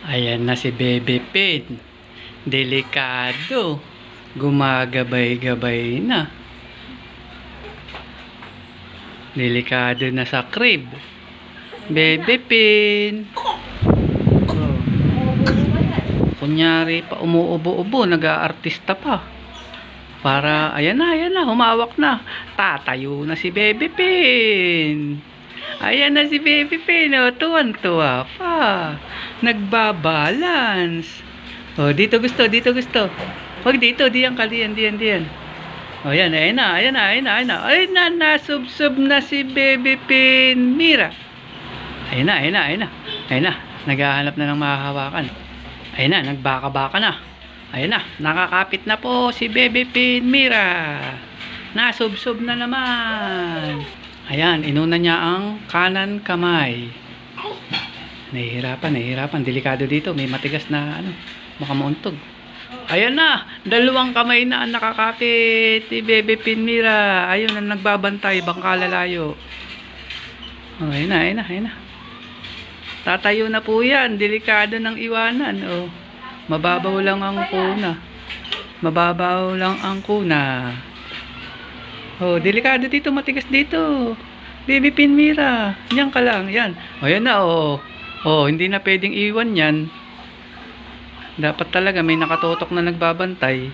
Ayan na si Bebe Pin. Delikado. Gumagabay-gabay na. Delikado na sa crib. Bebe Pin. Oh. Kunyari pa umuubo-ubo, nag-aartista pa. Para, ayan na, humawak na. Tatayo na si Bebe Pin. Ayan na si Bebe Pin, oh, tuwan-tuwa pa. Nagbabalance. Oh, dito gusto. Wag dito, diyan. Oh, ayan na. Ayun na, nasubsob na si Bebe Pin. Mira. Ayun na. Naghahanap na ng mahahawakan. Ayun na, nagbaka-baka na. Ayun na, nakakapit na po si Bebe Pin. Mira. Nasubsob na naman. Ayan, inuna niya ang kanan kamay. Nahihirapan. Delikado dito. May matigas na baka mauntog. Ayan na, dalawang kamay na ang nakakapit ni Bebe Pin. Mira. Ayun ang nagbabantay, bangka lalayo. Oh, ayun na. Tatayo na po yan. Delikado ng iwanan. Oh, mababaw lang ang kuna. Oh, delikado dito, matigas dito. Bebe Pin. Mira. Yan ka lang, yan. O, yan na, oh. Oh, hindi na pwedeng iwan yan. Dapat talaga may nakatutok na nagbabantay.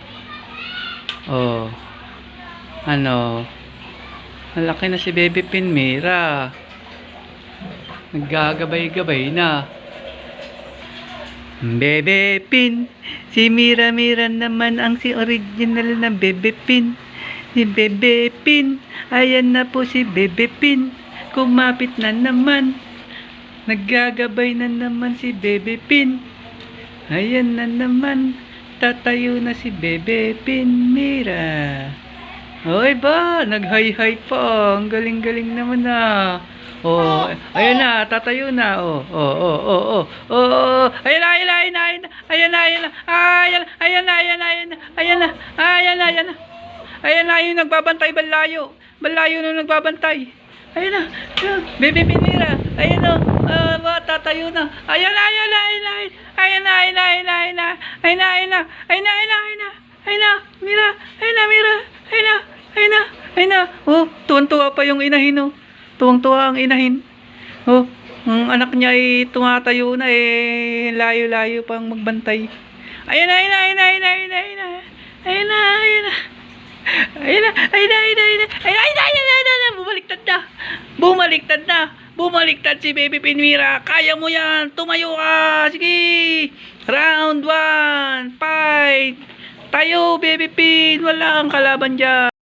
Oh. Malaki na si Bebe Pin. Mira. Naggagabay-gabay na. Bebe Pin. Si Mira naman ang si original na Bebe Pin. Si Bebe Pin. Ayan na po si Bebe Pin. Kumapit na naman. Naggagabay na naman si Bebe Pin. Ayan na naman. Tatayo na si Bebe Pin. Mira. Oy ba? Nag-hi-hi pa. Ang galing-galing naman na. Oh, ayan na, tatayo na. Oh. Ayan na, yung nagbabantay balayo. Balayo nung nagbabantay. Ayan na. Bebe Pin. Mira. Ayan na. Tatayo na. Ayan na. Mira. Ayan na. Oh, tuwang-tuwa pa yung inahin, oh. Tuwang-tuwa ang inahin. Oh, ang anak niya ay tumatayo na, layo-layo pang magbantay. Ayan na. Bumaliktad si Bebe Pin. Mira. Kaya mo yan. Tumayo ka. Sige. Round 1. Fight. Tayo, Bebe Pin. Wala ang kalaban dyan.